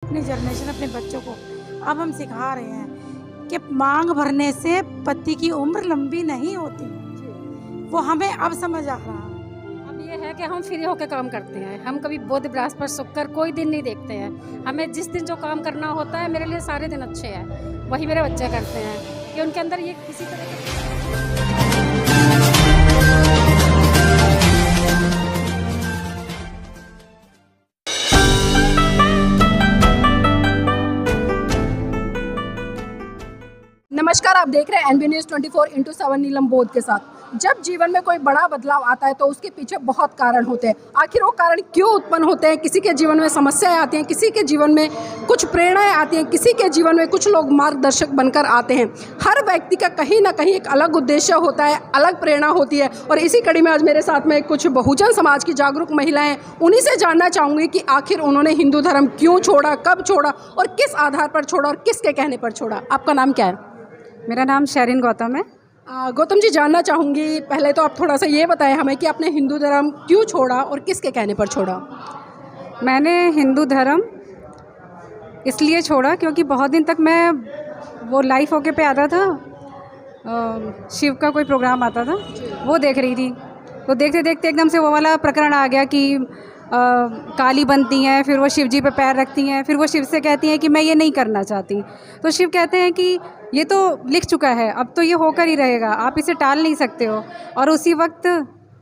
अपनी जनरेशन अपने बच्चों को अब हम सिखा रहे हैं कि मांग भरने से पति की उम्र लंबी नहीं होती। वो हमें अब समझ आ रहा है। अब ये है कि हम फ्री होकर काम करते हैं, हम कभी बुध बृहस्पति शुक्र कोई दिन नहीं देखते हैं। हमें जिस दिन जो काम करना होता है, मेरे लिए सारे दिन अच्छे हैं, वही मेरे बच्चे करते हैं कि उनके अंदर ये किसी तरह का। नमस्कार, आप देख रहे हैं एनबी न्यूज़ 24/7 नीलम बोध के साथ। जब जीवन में कोई बड़ा बदलाव आता है तो उसके पीछे बहुत कारण होते हैं। आखिर वो कारण क्यों उत्पन्न होते हैं? किसी के जीवन में समस्याएं आती हैं, किसी के जीवन में कुछ प्रेरणाएं आती हैं, किसी के जीवन में कुछ लोग मार्गदर्शक बनकर आते हैं। हर व्यक्ति का कहीं ना कहीं एक अलग उद्देश्य होता है, अलग प्रेरणा होती है। और इसी कड़ी में आज मेरे साथ में कुछ बहुजन समाज की जागरूक महिलाएं, उन्हीं से जानना चाहूँगी कि आखिर उन्होंने हिंदू धर्म क्यों छोड़ा, कब छोड़ा और किस आधार पर छोड़ा और किसके कहने पर छोड़ा। आपका नाम क्या है? मेरा नाम शेरिन गौतम है। गौतम जी, जानना चाहूँगी, पहले तो आप थोड़ा सा ये बताएं हमें कि आपने हिंदू धर्म क्यों छोड़ा और किसके कहने पर छोड़ा। मैंने हिंदू धर्म इसलिए छोड़ा क्योंकि बहुत दिन तक मैं वो लाइव होके पे आता था, शिव का कोई प्रोग्राम आता था, वो देख रही थी। तो देखते देखते एकदम से वो वाला प्रकरण आ गया कि काली बनती हैं, फिर वो शिव जी पे पैर रखती हैं, फिर वो शिव से कहती हैं कि मैं ये नहीं करना चाहती। तो शिव कहते हैं कि ये तो लिख चुका है, अब तो ये होकर ही रहेगा, आप इसे टाल नहीं सकते हो। और उसी वक्त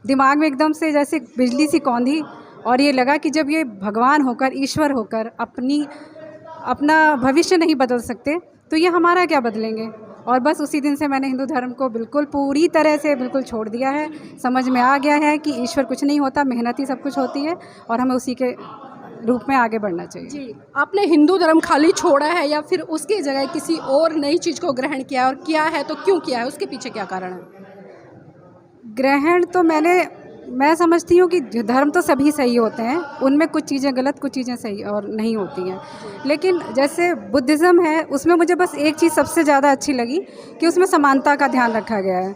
दिमाग में एकदम से जैसे बिजली सी कौंधी और ये लगा कि जब ये भगवान होकर, ईश्वर होकर अपना भविष्य नहीं बदल सकते तो ये हमारा क्या बदलेंगे। और बस उसी दिन से मैंने हिंदू धर्म को बिल्कुल पूरी तरह से बिल्कुल छोड़ दिया है। समझ में आ गया है कि ईश्वर कुछ नहीं होता, मेहनत ही सब कुछ होती है और हमें उसी के रूप में आगे बढ़ना चाहिए। जी, आपने हिंदू धर्म खाली छोड़ा है या फिर उसकी जगह किसी और नई चीज़ को ग्रहण किया है, और किया है तो क्यों किया है, उसके पीछे क्या कारण है? ग्रहण तो मैं समझती हूँ कि धर्म तो सभी सही होते हैं, उनमें कुछ चीज़ें गलत, कुछ चीज़ें सही और नहीं होती हैं। लेकिन जैसे बुद्धिज़्म है, उसमें मुझे बस एक चीज़ सबसे ज़्यादा अच्छी लगी कि उसमें समानता का ध्यान रखा गया है।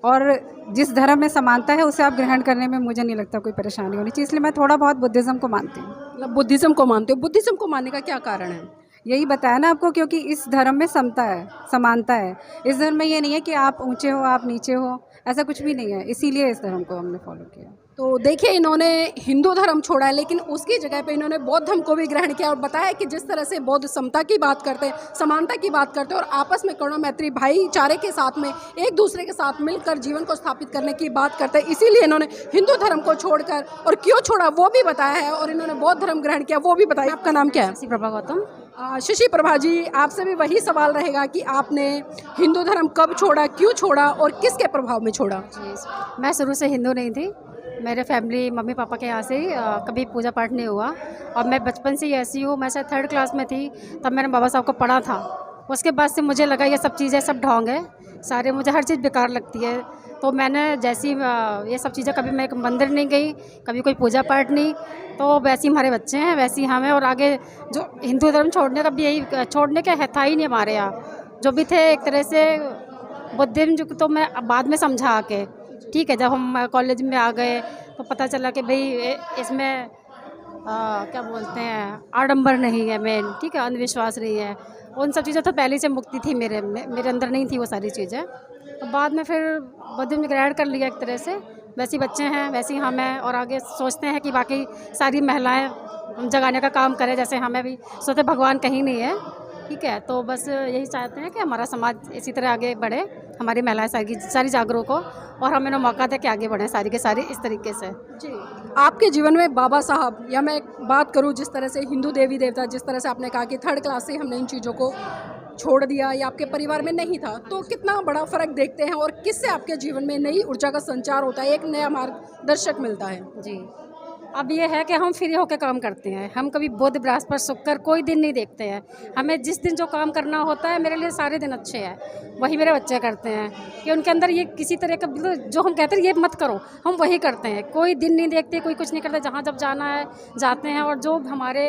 और जिस धर्म में समानता है उसे आप ग्रहण करने में मुझे नहीं लगता कोई परेशानी होनी चाहिए, इसलिए मैं थोड़ा बहुत बुद्धिज़्म को मानती हूँ। मतलब बुद्धिज़्म को मानते हो? बुद्धिज़्म को मानने का क्या कारण है? यही बताया ना आपको, क्योंकि इस धर्म में समता है, समानता है। इस धर्म में ये नहीं है कि आप ऊंचे हो, आप नीचे हो, ऐसा कुछ भी नहीं है, इसीलिए इस धर्म को हमने फॉलो किया। तो देखिए, इन्होंने हिंदू धर्म छोड़ा है लेकिन उसकी जगह पे इन्होंने बौद्ध धर्म को भी ग्रहण किया और बताया कि जिस तरह से बौद्ध समता की बात करते हैं, समानता की बात करते हैं और आपस में करुणा, मैत्री, भाईचारे के साथ में एक दूसरे के साथ मिलकर जीवन को स्थापित करने की बात करते हैं, इसीलिए इन्होंने हिंदू धर्म को छोड़कर, और क्यों छोड़ा वो भी बताया है, और इन्होंने बौद्ध धर्म ग्रहण किया वो भी बताया। आपका नाम क्या है? शशि प्रभा गौतम। शशि प्रभा जी, आपसे भी वही सवाल रहेगा कि आपने हिंदू धर्म कब छोड़ा, क्यों छोड़ा और किसके प्रभाव में छोड़ा? जी, मैं शुरू से हिंदू नहीं थी। मेरे फैमिली, मम्मी पापा के यहाँ से कभी पूजा पाठ नहीं हुआ और मैं बचपन से ही ऐसी हूँ। मैं शायद 3rd क्लास में थी तब मैंने बाबा साहब को पढ़ा था। उसके बाद से मुझे लगा ये सब चीज़ें सब ढोंग है, सारे मुझे हर चीज़ बेकार लगती है। तो मैंने जैसी ये सब चीज़ें, कभी मैं एक मंदिर नहीं गई, कभी कोई पूजा पाठ नहीं, तो वैसे ही हमारे बच्चे हैं, वैसे ही हम हैं। और आगे जो हिंदू धर्म छोड़ने का भी यही, छोड़ने का था ही नहीं हमारे यहाँ। जो भी थे एक तरह से बुद्धिज्म, तो मैं बाद में समझा आके, ठीक है, जब हम कॉलेज में आ गए तो पता चला कि भाई इसमें क्या बोलते हैं, आडंबर नहीं है मेन, ठीक है, अंधविश्वास नहीं है। उन सब चीज़ों तो पहले से मुक्ति थी, मेरे अंदर नहीं थी वो सारी चीज़ें। तो बाद में फिर बुद्धिज्म ग्रहण कर लिया एक तरह से। वैसे ही बच्चे हैं, वैसे ही हम हैं, और आगे सोचते हैं कि बाकी सारी महिलाएं जगाने का काम करें, जैसे हमें भी सोचते भगवान कहीं नहीं है, ठीक है। तो बस यही चाहते हैं कि हमारा समाज इसी तरह आगे बढ़े, हमारी महिलाएं सारी जागरूक हो और हमें ना मौका दे कि आगे बढ़ें सारी के सारी इस तरीके से। जी, आपके जीवन में बाबा साहब, या मैं बात करूं जिस तरह से हिंदू देवी देवता, जिस तरह से आपने कहा कि 3rd क्लास से हमने इन चीज़ों को छोड़ दिया या आपके परिवार में नहीं था, तो कितना बड़ा फ़र्क देखते हैं और किससे आपके जीवन में नई ऊर्जा का संचार होता है, एक नया मार्गदर्शक मिलता है? जी, अब ये है कि हम फ्री होकर काम करते हैं, हम कभी बुध बृहस्पति शुक्र कोई दिन नहीं देखते हैं। हमें जिस दिन जो काम करना होता है, मेरे लिए सारे दिन अच्छे हैं, वही मेरे बच्चे करते हैं कि उनके अंदर ये किसी तरह का जो हम कहते हैं ये मत करो, हम वही करते हैं। कोई दिन नहीं देखते, कोई कुछ नहीं करते, जहाँ जब जाना है जाते हैं। और जो हमारे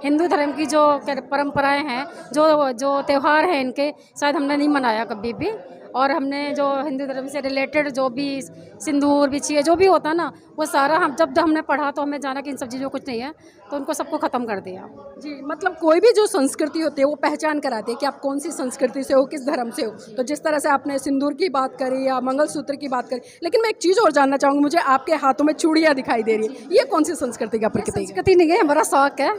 हिंदू धर्म की जो परंपराएँ हैं, जो त्यौहार हैं इनके, शायद हमने नहीं मनाया कभी भी। और हमने जो हिंदू धर्म से रिलेटेड जो भी सिंदूर बिछिए जो भी होता ना, वो सारा हम जब हमने पढ़ा तो हमें जाना कि इन सब चीज़ों कुछ नहीं है, तो उनको सबको ख़त्म कर दिया। जी, मतलब कोई भी जो संस्कृति होती है वो पहचान कराती है कि आप कौन सी संस्कृति से हो, किस धर्म से हो। तो जिस तरह से आपने सिंदूर की बात करी या मंगलसूत्र की बात करी, लेकिन मैं एक चीज़ और जानना चाहूँगी, मुझे आपके हाथों में चूड़ियाँ दिखाई दे रही है, ये कौन सी संस्कृति का प्रतीक है? संस्कृति नहीं है, हमारा शौक है।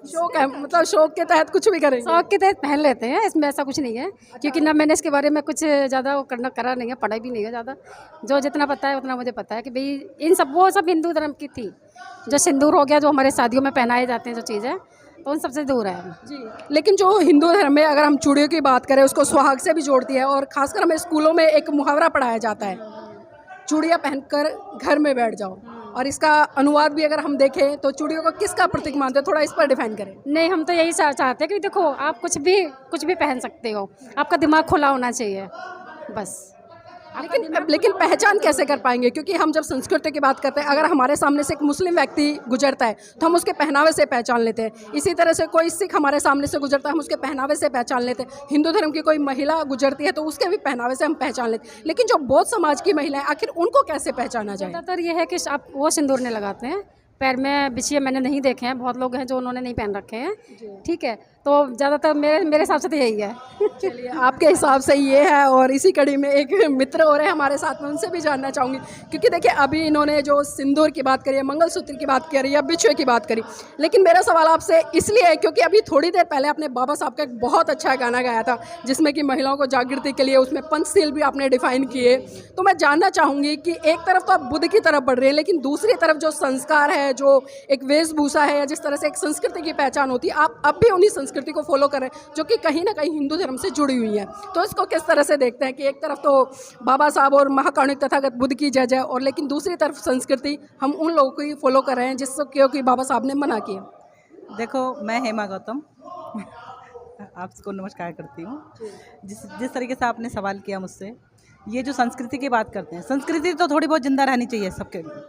शौक है, मतलब शौक के तहत कुछ भी करेंगे? शौक के तहत पहन लेते हैं, इसमें ऐसा कुछ नहीं है, क्योंकि ना मैंने इसके बारे में कुछ ज़्यादा वो करा नहीं है, पढ़ाई भी नहीं है ज़्यादा। जो जितना पता है उतना मुझे पता है कि भाई इन सब वो सब हिंदू धर्म की थी। जो सिंदूर हो गया, जो हमारे शादियों में पहनाए जाते हैं जो चीज़ें, तो उन सबसे दूर है हम। जी, लेकिन जो हिंदू धर्म में अगर हम चूड़ियों की बात करें, उसको सुहाग से भी जोड़ती है, और खासकर हमें स्कूलों में एक मुहावरा पढ़ाया जाता है, चूड़ियाँ पहनकर घर में बैठ जाओ। और इसका अनुवाद भी अगर हम देखें तो चूड़ियों को किसका प्रतीक मानते हैं, थोड़ा इस पर डिफाइन करें। नहीं, हम तो यही चाहते हैं कि देखो आप कुछ भी पहन सकते हो, आपका दिमाग खुला होना चाहिए बस। लेकिन पहचान कैसे कर पाएंगे, क्योंकि हम जब संस्कृति की बात करते हैं, अगर हमारे सामने से एक मुस्लिम व्यक्ति गुजरता है तो हम उसके पहनावे से पहचान लेते हैं। इसी तरह से कोई सिख हमारे सामने से गुजरता है, हम उसके पहनावे से पहचान लेते हैं। हिंदू धर्म की कोई महिला गुजरती है तो उसके भी पहनावे से हम पहचान लेते हैं। लेकिन जो बौद्ध समाज की महिलाएं, आखिर उनको कैसे पहचाना जाए? ज़्यादातर ये है कि आप वो सिंदूर नहीं लगाते हैं, पैर में बिछिए मैंने नहीं देखे हैं, बहुत लोग हैं जो उन्होंने नहीं पहन रखे हैं, ठीक है। तो ज़्यादातर मेरे हिसाब से तो यही है। चलिए, आपके हिसाब से ये है। और इसी कड़ी में एक मित्र और है हमारे साथ में, उनसे भी जानना चाहूँगी, क्योंकि देखिए अभी इन्होंने जो सिंदूर की बात करी है, मंगलसूत्र की बात करी या बिछुए की बात करी, लेकिन मेरा सवाल आपसे इसलिए है क्योंकि अभी थोड़ी देर पहले आपने बाबा साहब का एक बहुत अच्छा गाना गाया था, जिसमें कि महिलाओं को जागृति के लिए उसमें पंचशील भी आपने डिफाइन किए। तो मैं जानना चाहूँगी कि एक तरफ तो आप बुद्ध की तरफ बढ़ रहे हैं, लेकिन दूसरी तरफ जो संस्कार है, जो एक वेशभूषा है, या जिस तरह से एक संस्कृति की पहचान होती है, आप अब भी उन्हीं संस्कृति को फॉलो कर रहे हैं जो कि कहीं ना कहीं हिंदू धर्म से जुड़ी हुई है। तो इसको किस तरह से देखते हैं कि एक तरफ तो बाबा साहब और महाकारुणिक तथागत बुद्ध की जय जय, और लेकिन दूसरी तरफ संस्कृति हम उन लोगों को ही फॉलो कर रहे हैं जिसको क्योंकि बाबा साहब ने मना किया? देखो, मैं हेमा गौतम आपको नमस्कार करती हूँ। जिस तरीके से आपने सवाल किया मुझसे, ये जो संस्कृति की बात करते हैं, संस्कृति तो थोड़ी बहुत जिंदा रहनी चाहिए सबके लिए,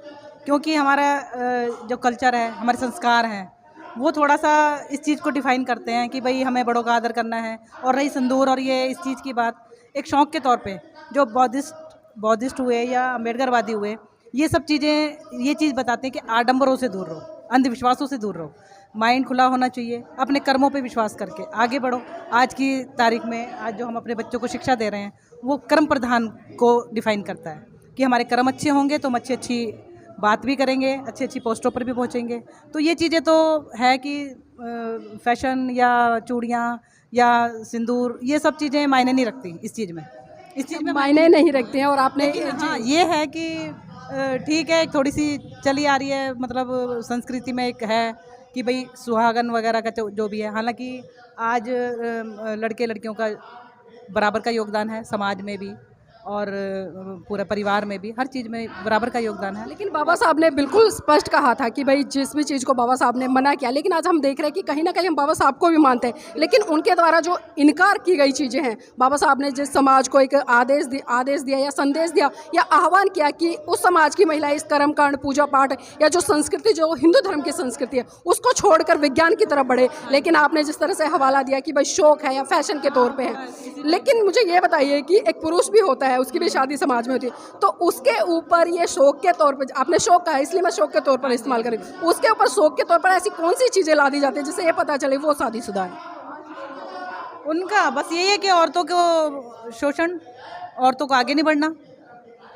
क्योंकि हमारा जो कल्चर है, हमारे संस्कार हैं, वो थोड़ा सा इस चीज़ को डिफ़ाइन करते हैं कि भाई हमें बड़ों का आदर करना है। और रही सिंदूर और ये इस चीज़ की बात, एक शौक़ के तौर पे जो बौद्धिस्ट हुए या अम्बेडकरवादी हुए, ये सब चीज़ें ये चीज़ बताते हैं कि आडंबरों से दूर रहो, अंधविश्वासों से दूर रहो, माइंड खुला होना चाहिए, अपने कर्मों पे विश्वास करके आगे बढ़ो। आज की तारीख में आज जो हम अपने बच्चों को शिक्षा दे रहे हैं, वो कर्म प्रधान को डिफ़ाइन करता है कि हमारे कर्म अच्छे होंगे तो हम अच्छी बात भी करेंगे, अच्छी अच्छी पोस्टों पर भी पहुंचेंगे। तो ये चीज़ें तो है कि फैशन या चूड़ियाँ या सिंदूर, ये सब चीज़ें मायने नहीं रखती इस चीज़ में मायने नहीं रखते हैं। और आपने हाँ, ये है कि ठीक है, थोड़ी सी चली आ रही है, मतलब संस्कृति में एक है कि भाई सुहागन वगैरह का जो भी है। हालांकि आज लड़के लड़कियों का बराबर का योगदान है, समाज में भी और पूरे परिवार में भी, हर चीज़ में बराबर का योगदान है। लेकिन बाबा साहब ने बिल्कुल स्पष्ट कहा था कि भाई जिस भी चीज़ को बाबा साहब ने मना किया, लेकिन आज हम देख रहे हैं कि कहीं ना कहीं हम बाबा साहब को भी मानते हैं, लेकिन उनके द्वारा जो इनकार की गई चीज़ें हैं, बाबा साहब ने जिस समाज को एक आदेश दिया या संदेश दिया या आह्वान किया कि उस समाज की महिलाएं इस कर्म कांड, पूजा पाठ या जो संस्कृति, जो हिंदू धर्म की संस्कृति है, उसको छोड़कर विज्ञान की तरफ बढ़े। लेकिन आपने जिस तरह से हवाला दिया कि भाई शौक है या फैशन के तौर पर है, लेकिन मुझे ये बताइए कि एक पुरुष भी होता है, उसकी भी शादी समाज में होती है, तो उसके ऊपर ये शौक के तौर पर, आपने शौक कहा इसलिए मैं शौक के तौर पर इस्तेमाल करूँ, उसके ऊपर शौक के तौर पर ऐसी कौन सी चीज़ें ला दी जाती है जिससे ये पता चले वो शादीशुदा है? उनका बस यही है कि औरतों को शोषण, औरतों को आगे नहीं बढ़ना,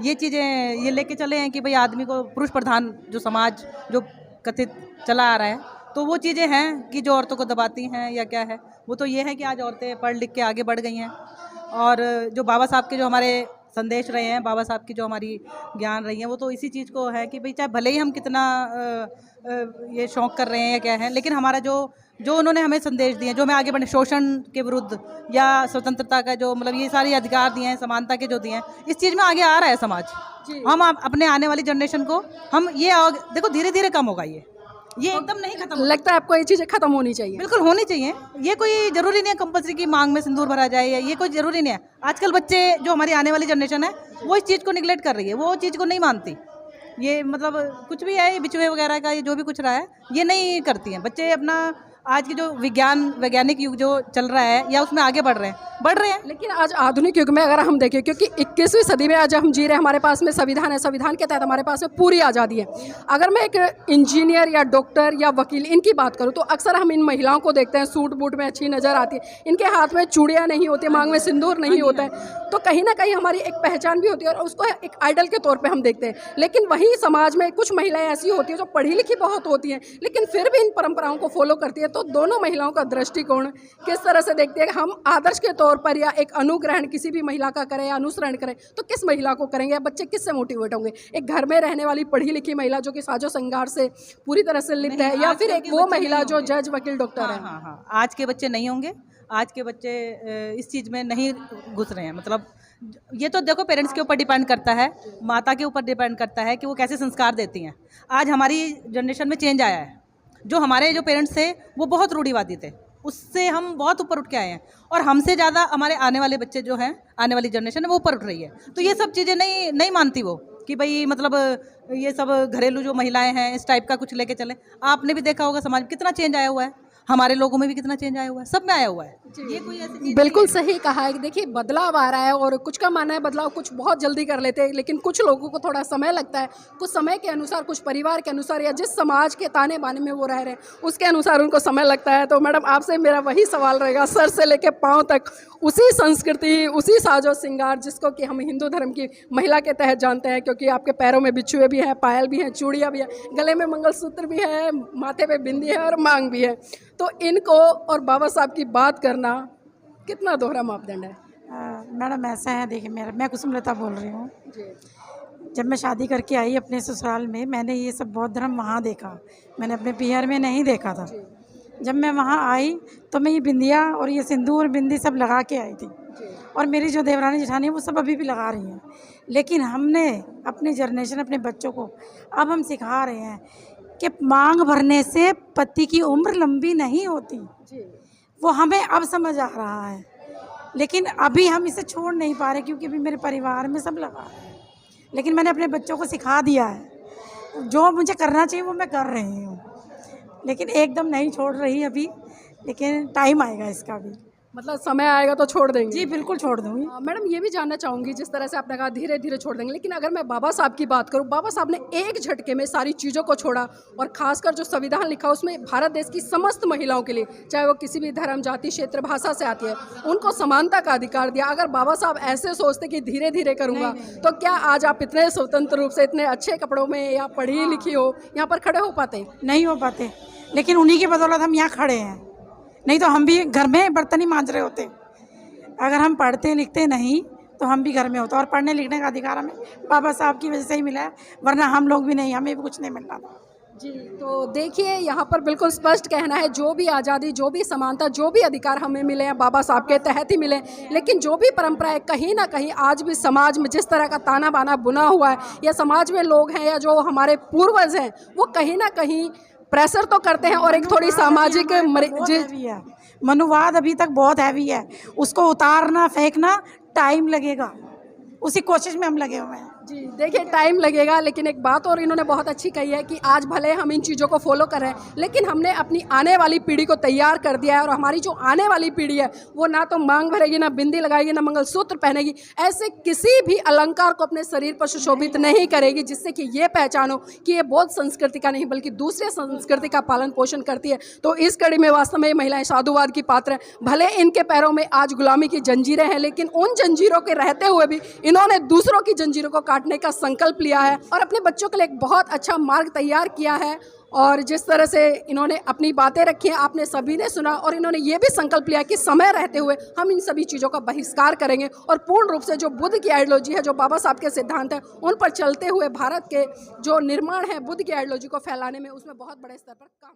ये चीज़ें ये लेके चले हैं कि भाई आदमी को पुरुष प्रधान जो समाज जो कथित चला आ रहा है, तो वो चीज़ें हैं कि जो औरतों को दबाती हैं या क्या है। वो तो ये है कि आज औरतें पढ़ लिख के आगे बढ़ गई हैं, और जो बाबा साहब के जो हमारे संदेश रहे हैं, बाबा साहब की जो हमारी ज्ञान रही है, वो तो इसी चीज़ को है कि भाई चाहे भले ही हम कितना ये शौक़ कर रहे हैं या क्या है, लेकिन हमारा जो उन्होंने हमें संदेश दिए, जो हमें आगे बढ़ने, शोषण के विरुद्ध या स्वतंत्रता का जो मतलब ये सारे अधिकार दिए हैं, समानता के जो दिए हैं, इस चीज़ में आगे आ रहा है समाज। हम अपने आने वाली जनरेशन को हम ये देखो धीरे धीरे कम होगा, ये एकदम नहीं खत्म। लगता है आपको ये चीज़ें खत्म होनी चाहिए? बिल्कुल होनी चाहिए। ये कोई ज़रूरी नहीं है कंपल्सरी की मांग में सिंदूर भरा जाए, या ये कोई ज़रूरी नहीं है। आजकल बच्चे जो हमारी आने वाली जनरेशन है, वो इस चीज़ को निगलेक्ट कर रही है, वो चीज़ को नहीं मानती। ये मतलब कुछ भी है, बिचुए वगैरह का ये जो भी कुछ रहा है, ये नहीं करती हैं। बच्चे अपना आज की जो वैज्ञानिक युग जो चल रहा है या उसमें आगे बढ़ रहे हैं। लेकिन आज आधुनिक युग में अगर हम देखें, क्योंकि 21वीं सदी में आज हम जी रहे हैं, हमारे पास में संविधान है, संविधान के तहत हमारे पास में पूरी आज़ादी है। अगर मैं एक इंजीनियर या डॉक्टर या वकील इनकी बात करूं तो अक्सर हम इन महिलाओं को देखते हैं सूट बूट में अच्छी नज़र आती है, इनके हाथ में चूड़ियाँ नहीं होती, मांग में सिंदूर नहीं होता है, तो कहीं ना कहीं हमारी एक पहचान भी होती है और उसको एक आइडल के तौर पर हम देखते हैं। लेकिन वहीं समाज में कुछ महिलाएँ ऐसी होती हैं जो पढ़ी लिखी बहुत होती हैं लेकिन फिर भी इन परंपराओं को फॉलो करती है। तो दोनों महिलाओं का दृष्टिकोण किस तरह से देखते हैं? हम आदर्श के तौर पर या एक अनुग्रहण किसी भी महिला का करें या अनुसरण करें तो किस महिला को करेंगे, या बच्चे किससे मोटिवेट होंगे? एक घर में रहने वाली पढ़ी लिखी महिला जो कि साजो श्रृंगार से पूरी तरह से लिप्त है, या फिर एक वो महिला जो जज वकील डॉक्टर है? हाँ, आज के बच्चे नहीं होंगे। आज के बच्चे इस चीज़ में नहीं घुस रहे हैं। मतलब ये तो देखो पेरेंट्स के ऊपर डिपेंड करता है, माता के ऊपर डिपेंड करता है कि वो कैसे संस्कार देती हैं। आज हमारी जनरेशन में चेंज आया है। जो हमारे जो पेरेंट्स थे वो बहुत रूढ़िवादी थे, उससे हम बहुत ऊपर उठ के आए हैं और हमसे ज़्यादा हमारे आने वाले बच्चे जो हैं, आने वाली जनरेशन है वो ऊपर उठ रही है। तो ये सब चीज़ें नहीं मानती वो कि भाई मतलब ये सब घरेलू जो महिलाएं हैं इस टाइप का कुछ लेके चले। आपने भी देखा होगा समाज में कितना चेंज आया हुआ है, हमारे लोगों में भी कितना चेंज आया हुआ है, सब में आया हुआ है। ये कोई ऐसी चीज़ बिल्कुल सही कहा है। देखिए बदलाव आ रहा है और कुछ का मानना है बदलाव कुछ बहुत जल्दी कर लेते हैं, लेकिन कुछ लोगों को थोड़ा समय लगता है। कुछ समय के अनुसार, कुछ परिवार के अनुसार या जिस समाज के ताने बाने में वो रह रहे हैं उसके अनुसार उनको समय लगता है। तो मैडम आपसे मेरा वही सवाल रहेगा, सर से लेके पाँव तक उसी संस्कृति, उसी साजो श्रृंगार जिसको कि हम हिंदू धर्म की महिला के तहत जानते हैं, क्योंकि आपके पैरों में बिछुए भी हैं, पायल भी हैं, चूड़ियाँ भी हैं, गले में मंगलसूत्र भी है, माथे पे बिंदी है और मांग भी है। तो इनको और बाबा साहब की बात करना कितना दोहरा मापदंड है? मैडम ऐसा है, देखिए मैं कुसुमलता बोल रही हूँ। जब मैं शादी करके आई अपने ससुराल में, मैंने ये सब बौद्ध धर्म वहाँ देखा, मैंने अपने पियर में नहीं देखा था। जब मैं वहाँ आई तो मैं ये बिंदिया और ये सिंदूर बिंदी सब लगा के आई थी, और मेरी जो देवरानी जेठानी है वो सब अभी भी लगा रही हैं। लेकिन हमने अपनी जनरेशन, अपने बच्चों को अब हम सिखा रहे हैं कि मांग भरने से पति की उम्र लंबी नहीं होती। वो हमें अब समझ आ रहा है, लेकिन अभी हम इसे छोड़ नहीं पा रहे क्योंकि अभी मेरे परिवार में सब लगा रहे हैं। लेकिन मैंने अपने बच्चों को सिखा दिया है, जो मुझे करना चाहिए वो मैं कर रही हूँ, लेकिन एकदम नहीं छोड़ रही अभी, लेकिन टाइम आएगा इसका भी। मतलब समय आएगा तो छोड़ देंगे? जी बिल्कुल छोड़ दूँगी। मैडम ये भी जानना चाहूँगी, जिस तरह से आपने कहा धीरे धीरे छोड़ देंगे, लेकिन अगर मैं बाबा साहब की बात करूँ, बाबा साहब ने एक झटके में सारी चीज़ों को छोड़ा और खासकर जो संविधान लिखा उसमें भारत देश की समस्त महिलाओं के लिए, चाहे वो किसी भी धर्म, जाति, क्षेत्र, भाषा से आती है, उनको समानता का अधिकार दिया। अगर बाबा साहब ऐसे सोचते कि धीरे धीरे करूँगा तो क्या आज आप इतने स्वतंत्र रूप से, इतने अच्छे कपड़ों में या पढ़ी लिखी हो यहाँ पर खड़े हो पाते? नहीं हो पाते, लेकिन उन्हीं की बदौलत हम यहाँ खड़े हैं, नहीं तो हम भी घर में बर्तन ही मांज रहे होते। अगर हम पढ़ते लिखते नहीं तो हम भी घर में होते, और पढ़ने लिखने का अधिकार हमें बाबा साहब की वजह से ही मिला है, वरना हम लोग भी नहीं, हमें भी कुछ नहीं मिलना था। जी, तो देखिए यहाँ पर बिल्कुल स्पष्ट कहना है, जो भी आज़ादी, जो भी समानता, जो भी अधिकार हमें मिले हैं बाबा साहब के तहत ही मिले। लेकिन जो भी परंपरा है कहीं ना कहीं आज भी समाज में जिस तरह का ताना बाना बुना हुआ है, या समाज में लोग हैं या जो हमारे पूर्वज हैं वो कहीं ना कहीं प्रेशर तो करते हैं और एक थोड़ी सामाजिक मनुवाद अभी तक बहुत हैवी है, उसको उतारना फेंकना टाइम लगेगा, उसी कोशिश में हम लगे हुए हैं। जी देखिए टाइम लगेगा, लेकिन एक बात और इन्होंने बहुत अच्छी कही है कि आज भले हम इन चीज़ों को फॉलो कर रहे हैं, लेकिन हमने अपनी आने वाली पीढ़ी को तैयार कर दिया है, और हमारी जो आने वाली पीढ़ी है वो ना तो मांग भरेगी, ना बिंदी लगाएगी, ना मंगलसूत्र पहनेगी, ऐसे किसी भी अलंकार को अपने शरीर पर सुशोभित नहीं करेगी जिससे कि ये पहचानो कि ये बौद्ध संस्कृति का नहीं बल्कि दूसरे संस्कृति का पालन पोषण करती है। तो इस कड़ी में वास्तव में महिलाएं साधुवाद की पात्र हैं। भले इनके पैरों में आज गुलामी की जंजीरें हैं, लेकिन उन जंजीरों के रहते हुए भी इन्होंने दूसरों की जंजीरों को काटने का संकल्प लिया है और अपने बच्चों के लिए एक बहुत अच्छा मार्ग तैयार किया है। और जिस तरह से इन्होंने अपनी बातें रखी हैं आपने सभी ने सुना, और इन्होंने ये भी संकल्प लिया कि समय रहते हुए हम इन सभी चीज़ों का बहिष्कार करेंगे और पूर्ण रूप से जो बुद्ध की आइडियोलॉजी है, जो बाबा साहब के सिद्धांत हैं, उन पर चलते हुए भारत के जो निर्माण है बुद्ध की आइडियोलॉजी को फैलाने में, उसमें बहुत बड़े स्तर पर काम